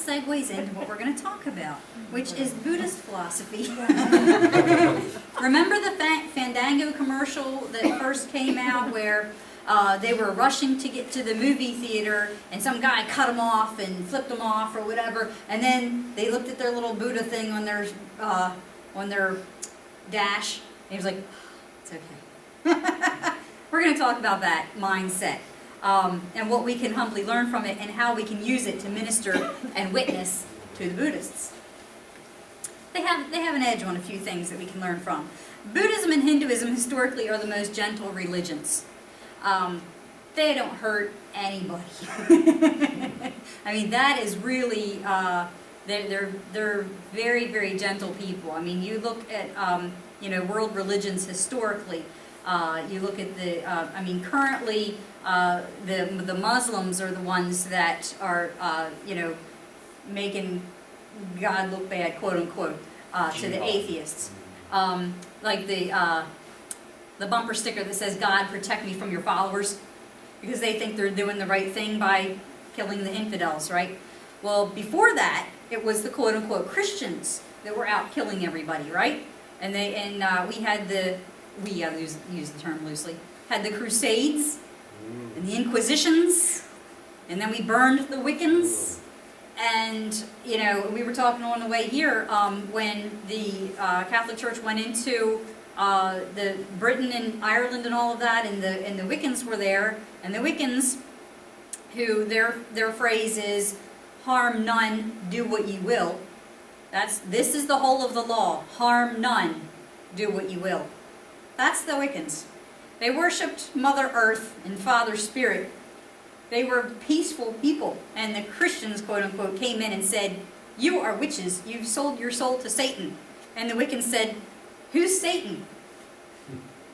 segues into what we're going to talk about, which is Buddhist philosophy. Remember the Fandango commercial that first came out where they were rushing to get to the movie theater and some guy cut them off and flipped them off or whatever, and then they looked at their little Buddha thing on their dash, and he was like, it's okay. We're going to talk about that mindset. And what we can humbly learn from it and how we can use it to minister and witness to the Buddhists. They have an edge on a few things that we can learn from. Buddhism and Hinduism historically are the most gentle religions. They don't hurt anybody. I mean, that is really, they're very, very gentle people. I mean, you look at, world religions historically. You look at currently, the Muslims are the ones that are, making God look bad, quote unquote, to the atheists. Like the bumper sticker that says, "God protect me from your followers," because they think they're doing the right thing by killing the infidels, right? Well, before that, it was the quote unquote Christians that were out killing everybody, right? And we had use the term loosely, had the Crusades and the Inquisitions, and then we burned the Wiccans. And, we were talking on the way here when the Catholic Church went into the Britain and Ireland and all of that, and the Wiccans were there, and the Wiccans, who their phrase is, "Harm none, do what ye will." This is the whole of the law. Harm none, do what ye will. That's the Wiccans. They worshipped Mother Earth and Father Spirit. They were peaceful people. And the Christians, quote unquote, came in and said, "You are witches. You've sold your soul to Satan." And the Wiccans said, "Who's Satan?"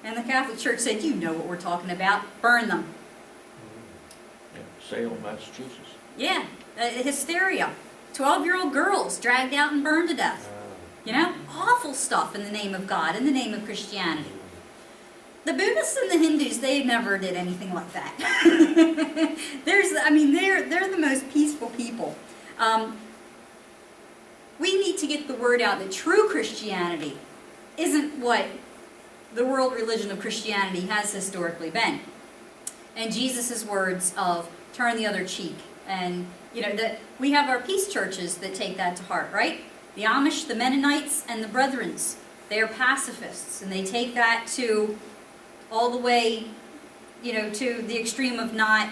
And the Catholic Church said, "You know what we're talking about. Burn them." Yeah, Salem, Massachusetts. Yeah, hysteria. 12-year-old girls dragged out and burned to death. Awful stuff in the name of God, in the name of Christianity. The Buddhists and the Hindus, they never did anything like that. They're the most peaceful people. We need to get the word out that true Christianity isn't what the world religion of Christianity has historically been. And Jesus' words of turn the other cheek. And, that we have our peace churches that take that to heart, right? The Amish, the Mennonites, and the Brethrens, they are pacifists, and they take that to all the way, to the extreme of not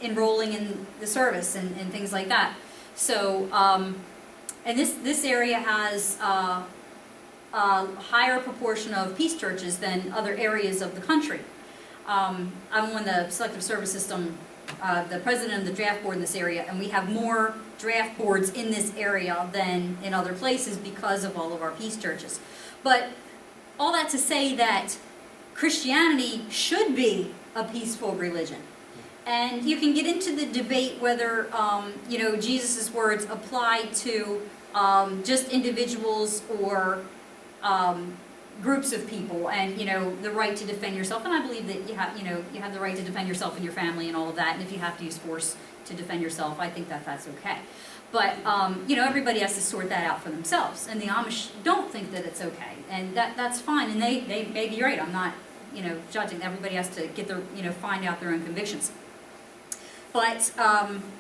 enrolling in the service and things like that. So, and this area has a higher proportion of peace churches than other areas of the country. I'm on the selective service system, the president of the draft board in this area, and we have more draft boards in this area than in other places because of all of our peace churches. But all that to say that Christianity should be a peaceful religion. And you can get into the debate whether, Jesus' words apply to just individuals or groups of people, and the right to defend yourself. And I believe that you have the right to defend yourself and your family and all of that. And if you have to use force to defend yourself, I think that's okay. But everybody has to sort that out for themselves. And the Amish don't think that it's okay, and that's fine. And they may be right. I'm not judging. Everybody has to get find out their own convictions. But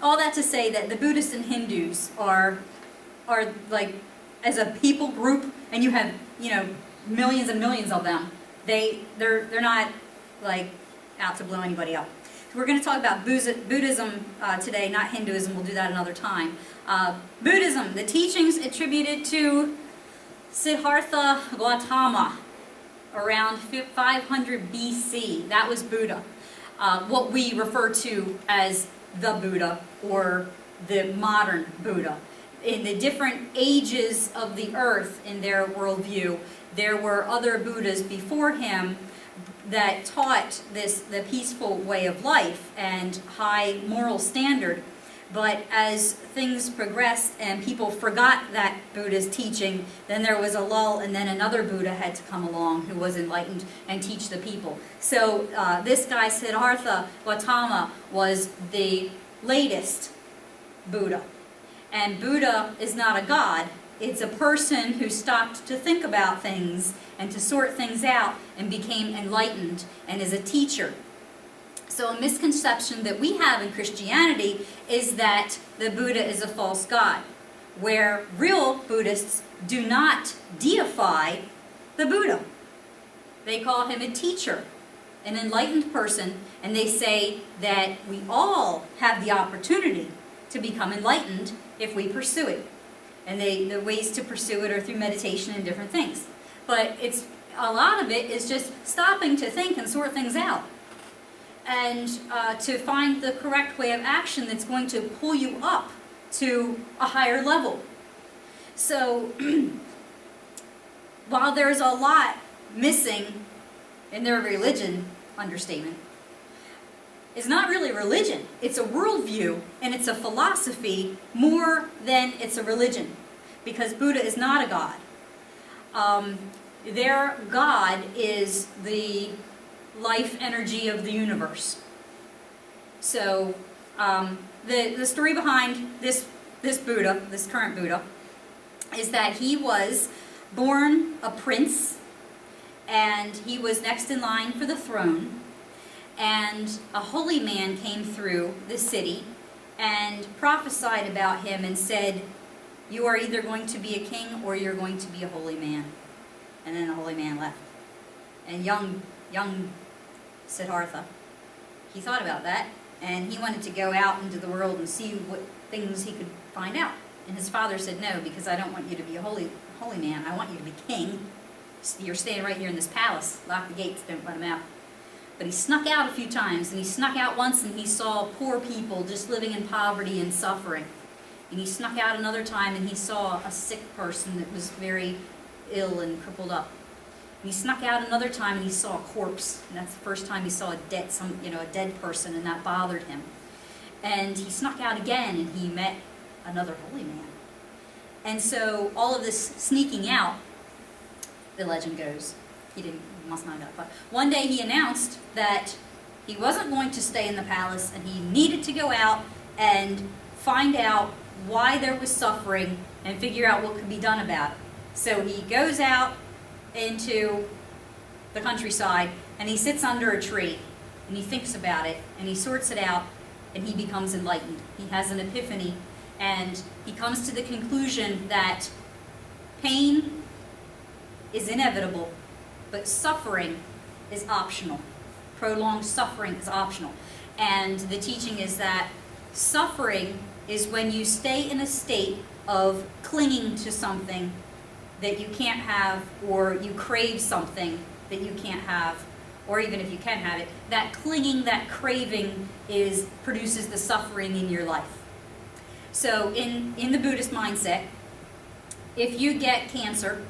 all that to say that the Buddhists and Hindus are like, as a people group, and you have millions and millions of them, they're not like out to blow anybody up. So we're going to talk about Buddhism today, not Hinduism. We'll do that another time. Buddhism, the teachings attributed to Siddhartha Gautama around 500 BC. That was Buddha. What we refer to as the Buddha or the modern Buddha. In the different ages of the earth in their worldview, there were other Buddhas before him that taught the peaceful way of life and high moral standard. But as things progressed and people forgot that Buddha's teaching, then there was a lull, and then another Buddha had to come along who was enlightened and teach the people. So this guy, Siddhartha Gautama, was the latest Buddha. And Buddha is not a god. It's a person who stopped to think about things and to sort things out and became enlightened and is a teacher. So a misconception that we have in Christianity is that the Buddha is a false god, where real Buddhists do not deify the Buddha. They call him a teacher, an enlightened person, and they say that we all have the opportunity to become enlightened if we pursue it. And the ways to pursue it are through meditation and different things. But a lot of it is just stopping to think and sort things out. And to find the correct way of action that's going to pull you up to a higher level. So, while there's a lot missing in their religion, understatement, it's not really religion. It's a worldview and it's a philosophy more than it's a religion. Because Buddha is not a god. Their god is the life energy of the universe. So the story behind this Buddha, this current Buddha, is that he was born a prince and he was next in line for the throne, and a holy man came through the city and prophesied about him and said, you are either going to be a king or you're going to be a holy man. And then the holy man left. And young Siddhartha, he thought about that, and he wanted to go out into the world and see what things he could find out. And his father said, no, because I don't want you to be a holy man. I want you to be king. You're staying right here in this palace. Lock the gates, don't let him out. But he snuck out a few times, and he snuck out once and he saw poor people just living in poverty and suffering. And he snuck out another time and he saw a sick person that was very ill and crippled up. And he snuck out another time and he saw a corpse, and that's the first time he saw a dead person, and that bothered him. And he snuck out again and he met another holy man. And so all of this sneaking out, the legend goes, he must not have got caught. One day he announced that he wasn't going to stay in the palace and he needed to go out and find out why there was suffering and figure out what could be done about it. So he goes out into the countryside and he sits under a tree and he thinks about it and he sorts it out and he becomes enlightened. He has an epiphany and he comes to the conclusion that pain is inevitable, but suffering is optional. Prolonged suffering is optional. And the teaching is that suffering is when you stay in a state of clinging to something that you can't have, or you crave something that you can't have, or even if you can have it, that clinging, that craving produces the suffering in your life. So in the Buddhist mindset, if you get cancer,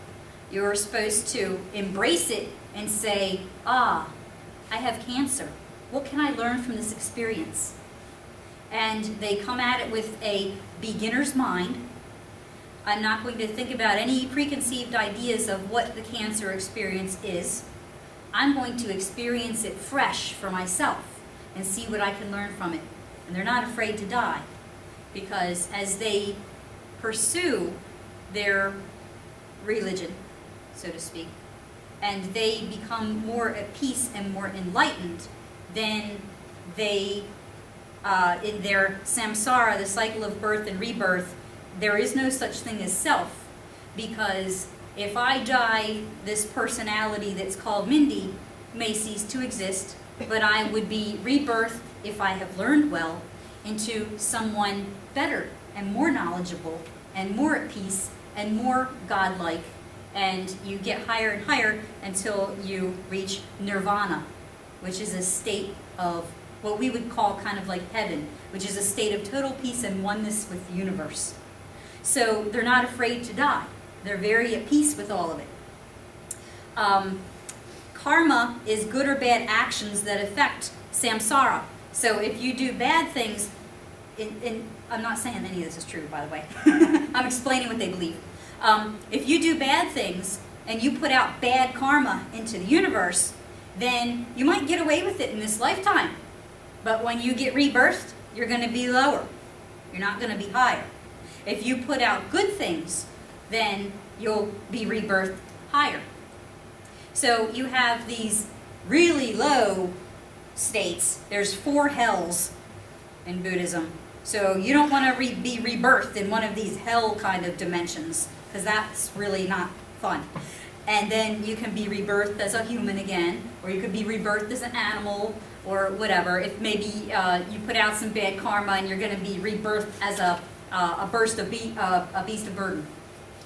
you're supposed to embrace it and say, I have cancer. What can I learn from this experience? And they come at it with a beginner's mind. I'm not going to think about any preconceived ideas of what the cancer experience is. I'm going to experience it fresh for myself and see what I can learn from it. And they're not afraid to die, because as they pursue their religion, so to speak, and they become more at peace and more enlightened, then they, in their samsara, the cycle of birth and rebirth, there is no such thing as self, because if I die, this personality that's called Mindy may cease to exist, but I would be rebirthed, if I have learned well, into someone better and more knowledgeable and more at peace and more godlike, and you get higher and higher until you reach nirvana, which is a state of what we would call kind of like heaven, which is a state of total peace and oneness with the universe. So they're not afraid to die. They're very at peace with all of it. Karma is good or bad actions that affect samsara. So if you do bad things, I'm not saying any of this is true, by the way. I'm explaining what they believe. If you do bad things and you put out bad karma into the universe, then you might get away with it in this lifetime. But when you get rebirthed, you're going to be lower. You're not going to be higher. If you put out good things, then you'll be rebirthed higher. So you have these really low states. There's 4 hells in Buddhism. So you don't want to be rebirthed in one of these hell kind of dimensions, because that's really not fun. And then you can be rebirthed as a human again, or you could be rebirthed as an animal, or whatever. If maybe you put out some bad karma and you're going to be rebirthed as a beast of burden,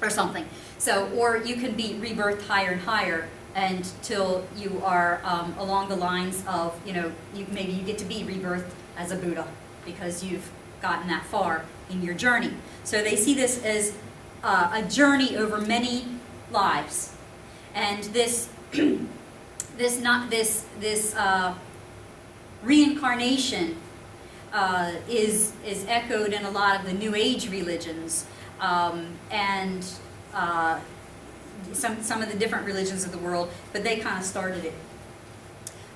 or something. So, or you can be rebirthed higher and higher until you are along the lines of, maybe you get to be rebirthed as a Buddha because you've gotten that far in your journey. So they see this as a journey over many lives, and this reincarnation is echoed in a lot of the New Age religions, and some of the different religions of the world, but they kind of started it.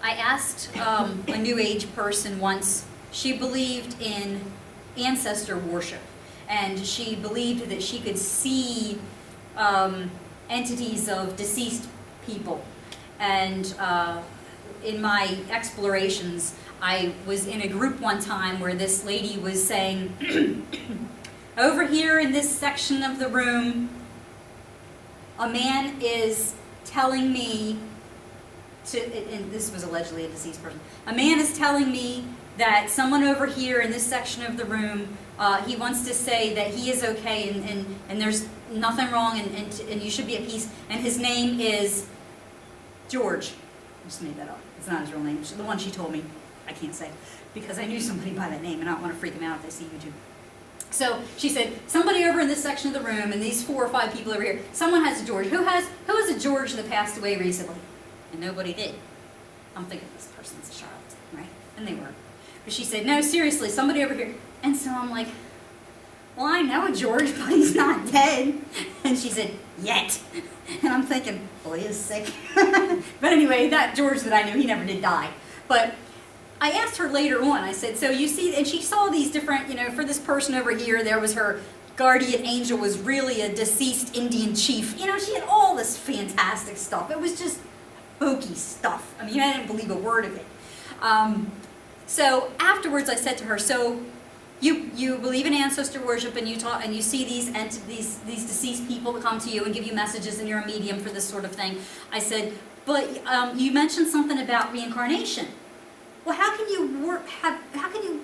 I asked a New Age person once. She believed in ancestor worship, and she believed that she could see entities of deceased people. And in my explorations, I was in a group one time where this lady was saying, over here in this section of the room, a man is telling me and this was allegedly a deceased person, a man is telling me that someone over here in this section of the room, he wants to say that he is okay and there's nothing wrong and you should be at peace, and his name is George. I just made that up. It's not his real name. The one she told me, I can't say, because I knew somebody by that name and I don't want to freak them out if they see YouTube. So she said, somebody over in this section of the room, and these 4 or 5 people over here, someone has a George. Who has a George that passed away recently? And nobody did. I'm thinking this person's a charlatan, right? And they were. But she said, no, seriously, somebody over here. And so I'm like, well, I know a George, but he's not dead. And she said, yet. And I'm thinking, well, he is sick. But anyway, that George that I knew, he never did die. But I asked her later on, I said, so you see, and she saw these different, for this person over here, there was her guardian angel was really a deceased Indian chief. She had all this fantastic stuff. It was just hokey stuff. I mean, I didn't believe a word of it. So afterwards I said to her, so you believe in ancestor worship, and you see these deceased people that come to you and give you messages, and you're a medium for this sort of thing. I said, but you mentioned something about reincarnation. Well, how can you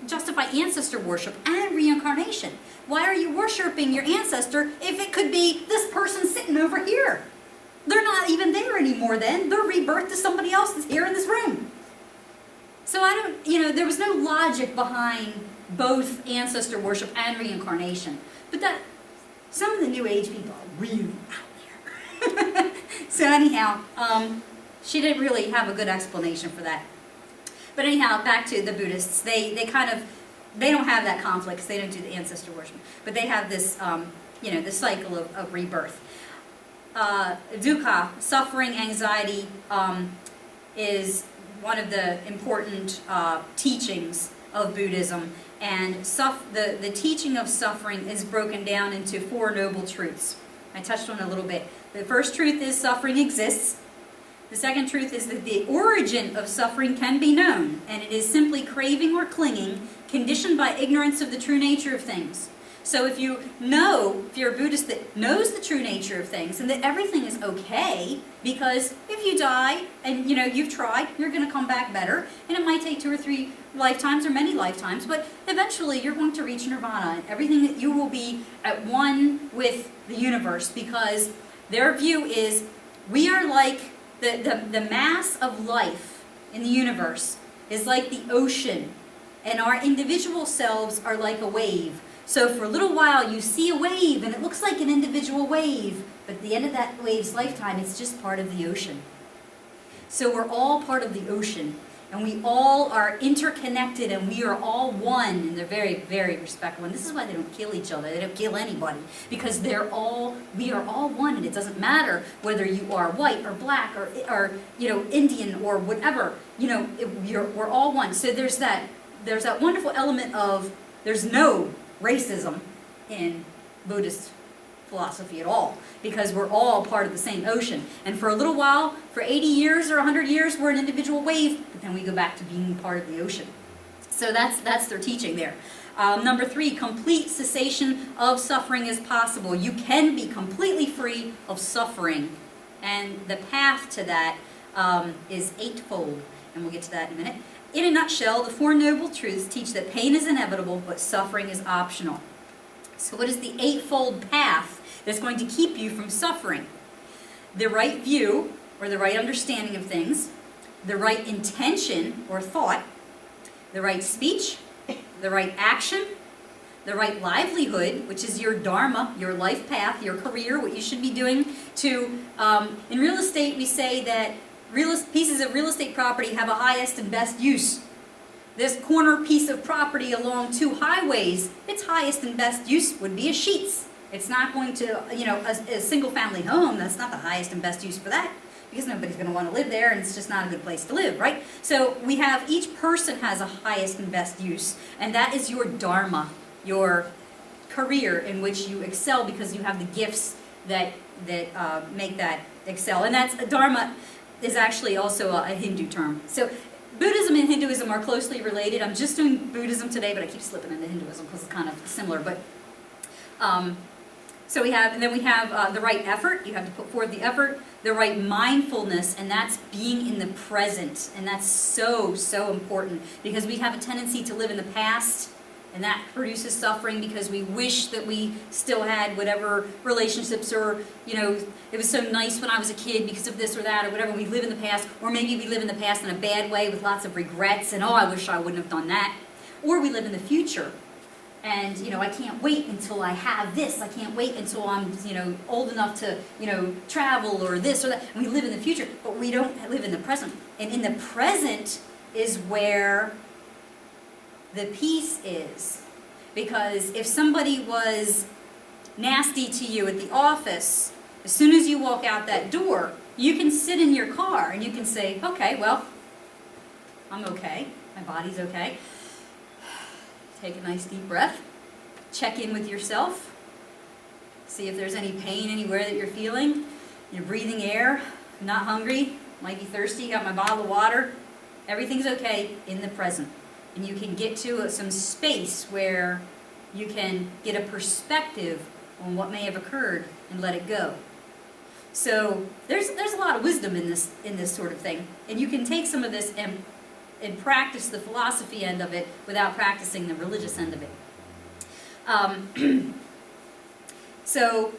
justify ancestor worship and reincarnation? Why are you worshiping your ancestor if it could be this person sitting over here? They're not even there anymore then. They're rebirthed to somebody else that's here in this room. So there was no logic behind both ancestor worship and reincarnation. But that some of the New Age people are really out there. So anyhow, she didn't really have a good explanation for that. But anyhow, back to the Buddhists. They don't have that conflict because they don't do the ancestor worship. But they have this, this cycle of rebirth. Dukkha, suffering, anxiety, is one of the important teachings of Buddhism. And the teaching of suffering is broken down into 4 noble truths. I touched on it a little bit. The first truth is suffering exists. The second truth is that the origin of suffering can be known, and it is simply craving or clinging, conditioned by ignorance of the true nature of things. So if you're a Buddhist that knows the true nature of things, and that everything is okay, because if you die and you've tried, you're going to come back better, and it might take 2 or 3 lifetimes or many lifetimes, but eventually you're going to reach nirvana, and everything that you will be at one with the universe, because their view is we are like the mass of life in the universe is like the ocean, and our individual selves are like a wave. So for a little while you see a wave and it looks like an individual wave, but at the end of that wave's lifetime it's just part of the ocean. So we're all part of the ocean, and we all are interconnected, and we are all one, and they're very, very respectful. And this is why they don't kill each other. They don't kill anybody, because we are all one, and it doesn't matter whether you are white or black or Indian or whatever. We're all one. So there's that wonderful element of there's no racism, in Buddhist philosophy at all, because we're all part of the same ocean. And for a little while, for 80 years or 100 years, we're an individual wave, but then we go back to being part of the ocean. So that's their teaching there. Number 3, complete cessation of suffering is possible. You can be completely free of suffering, and the path to that is eightfold, and we'll get to that in a minute. In a nutshell, the Four Noble Truths teach that pain is inevitable, but suffering is optional. So what is the eightfold path that's going to keep you from suffering? The right view, or the right understanding of things, the right intention or thought, the right speech, the right action, the right livelihood, which is your dharma, your life path, your career, what you should be doing to, in real estate we say that pieces of real estate property have a highest and best use. This corner piece of property along 2 highways, its highest and best use would be a sheets. It's not going to, a single family home, that's not the highest and best use for that, because nobody's going to want to live there, and it's just not a good place to live, right? So we have, each person has a highest and best use, and that is your dharma, your career in which you excel because you have the gifts that make that excel. And that's, dharma is actually also a Hindu term. So Buddhism and Hinduism are closely related. I'm just doing Buddhism today, but I keep slipping into Hinduism because it's kind of similar. But so we have the right effort. You have to put forth the effort, the right mindfulness, and that's being in the present. And that's so, so important, because we have a tendency to live in the past, and that produces suffering because we wish that we still had whatever relationships, or, it was so nice when I was a kid because of this or that or whatever. We live in the past, or maybe we live in the past in a bad way with lots of regrets and, I wish I wouldn't have done that. Or we live in the future, and, I can't wait until I have this. I can't wait until I'm, old enough to, travel or this or that. And we live in the future, but we don't live in the present. And in the present is where the peace is. Because if somebody was nasty to you at the office, as soon as you walk out that door, you can sit in your car and you can say, okay, well, I'm okay. My body's okay. Take a nice deep breath. Check in with yourself. See if there's any pain anywhere that you're feeling. You're breathing air. Not hungry. Might be thirsty. Got my bottle of water. Everything's okay in the present. And you can get to some space where you can get a perspective on what may have occurred and let it go. So there's a lot of wisdom in this sort of thing. And you can take some of this and practice the philosophy end of it without practicing the religious end of it. So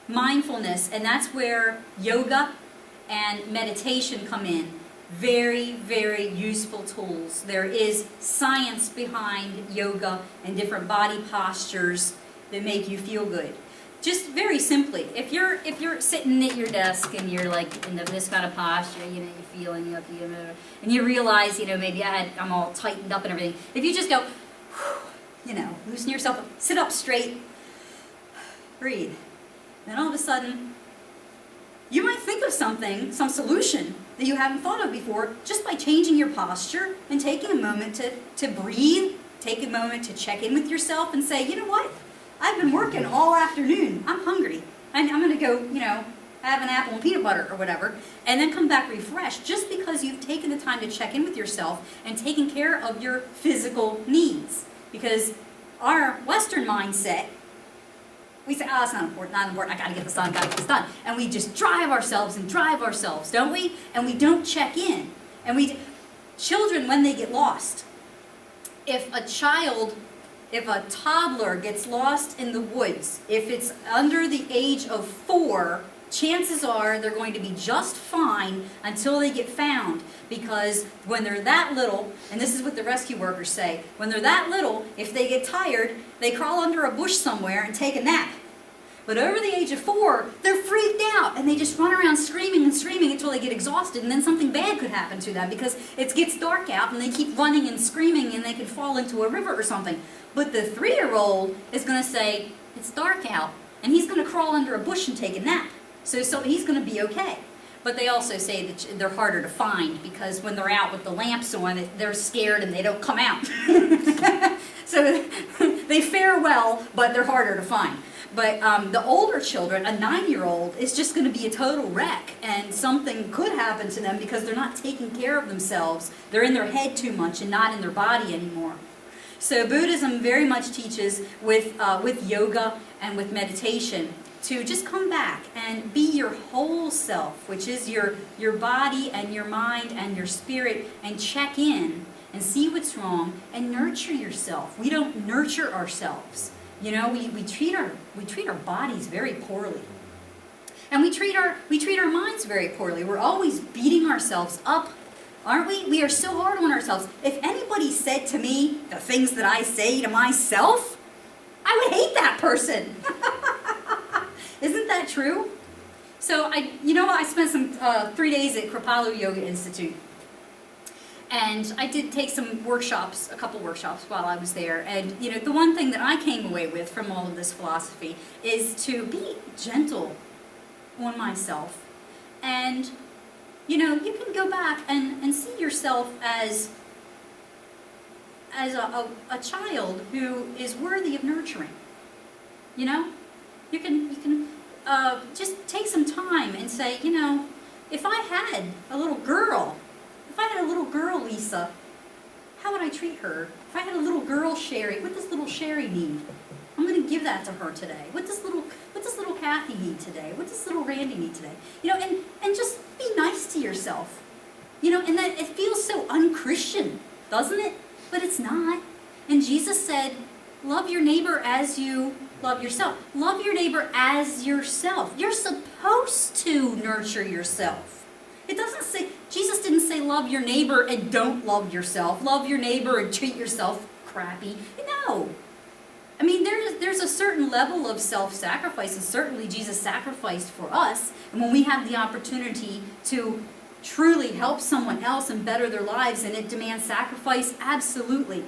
mindfulness, and that's where yoga and meditation come in. Very, very useful tools. There is science behind yoga and different body postures that make you feel good. Just very simply, if you're sitting at your desk and you're like in this kind of posture, you're feeling up, and you realize, maybe I'm all tightened up and everything. If you just go, loosen yourself up, sit up straight, breathe. Then all of a sudden, you might think of something, some solution that you haven't thought of before, just by changing your posture and taking a moment to breathe, take a moment to check in with yourself and say, you know what? I've been working all afternoon. I'm hungry. I'm going to go, have an apple and peanut butter or whatever, and then come back refreshed, just because you've taken the time to check in with yourself and taken care of your physical needs. Because our Western mindset, we say, it's not important, I gotta get this done, And we just drive ourselves, don't we? And we don't check in. And children, when they get lost, if a toddler gets lost in the woods, if it's under the age of 4, chances are they're going to be just fine until they get found. Because when they're that little, and this is what the rescue workers say, when they're that little, if they get tired, they crawl under a bush somewhere and take a nap. But over the age of 4, they're freaked out, and they just run around screaming and screaming until they get exhausted, and then something bad could happen to them because it gets dark out, and they keep running and screaming, and they could fall into a river or something. But the 3-year-old is going to say, it's dark out, and he's going to crawl under a bush and take a nap. So he's going to be okay. But they also say that they're harder to find because when they're out with the lamps on, they're scared and they don't come out. So they fare well, but they're harder to find. But the older children, a 9-year-old, is just going to be a total wreck, and something could happen to them because they're not taking care of themselves. They're in their head too much and not in their body anymore. So Buddhism very much teaches with yoga and with meditation to just come back and be your whole self, which is your body and your mind and your spirit, and check in and see what's wrong and nurture yourself. We don't nurture ourselves. You know, we treat our bodies very poorly. And we treat our minds very poorly. We're always beating ourselves up, aren't we? We are so hard on ourselves. If anybody said to me the things that I say to myself, I would hate that person. Isn't that true? So I spent some 3 days at Kripalu Yoga Institute. And I did take some workshops, a couple workshops while I was there. And, the one thing that I came away with from all of this philosophy is to be gentle on myself. And, you can go back and see yourself as a child who is worthy of nurturing. You can just take some time and say, if I had a little girl, Lisa, how would I treat her? If I had a little girl, Sherry, what does little Sherry need? I'm going to give that to her today. What does little Kathy need today? What does little Randy need today? And just be nice to yourself. And that it feels so unchristian, doesn't it? But it's not. And Jesus said, love your neighbor as you love yourself. Love your neighbor as yourself. You're supposed to nurture yourself. It doesn't say, Jesus didn't say love your neighbor and don't love yourself. Love your neighbor and treat yourself crappy. No. I mean, there's a certain level of self-sacrifice, and certainly Jesus sacrificed for us. And when we have the opportunity to truly help someone else and better their lives, and it demands sacrifice, absolutely.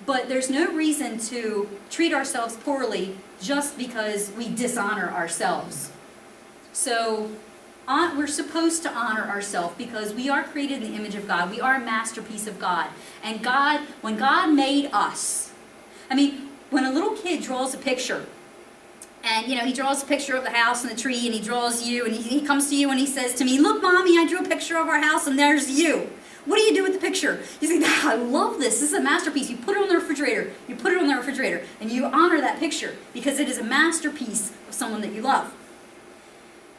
But there's no reason to treat ourselves poorly just because we dishonor ourselves. So we're supposed to honor ourselves because we are created in the image of God. We are a masterpiece of God. And when God made us, when a little kid draws a picture, and he draws a picture of the house and the tree, and he draws you, and he comes to you and he says to me, look, Mommy, I drew a picture of our house and there's you. What do you do with the picture? You say, I love this. This is a masterpiece. You put it on the refrigerator. And you honor that picture because it is a masterpiece of someone that you love.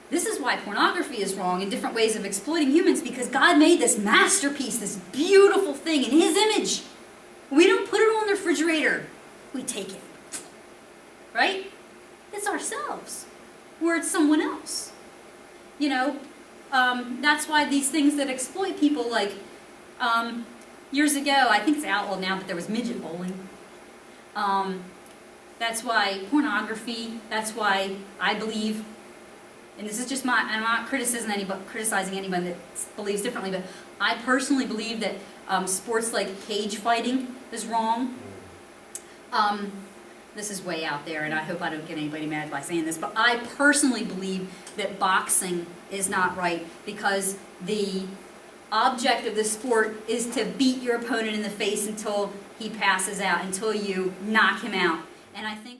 This is why pornography is wrong and different ways of exploiting humans, because God made this masterpiece, this beautiful thing in His image. We don't put it on the refrigerator. We take it. Right? It's ourselves. Or it's someone else. That's why these things that exploit people, like years ago, I think it's outlawed now, but there was midget bowling. That's why pornography, that's why I believe, and this is just I'm not criticizing anyone that believes differently, but I personally believe that sports like cage fighting is wrong. This is way out there, and I hope I don't get anybody mad by saying this, but I personally believe that boxing is not right because the object of the sport is to beat your opponent in the face until he passes out, until you knock him out. And I think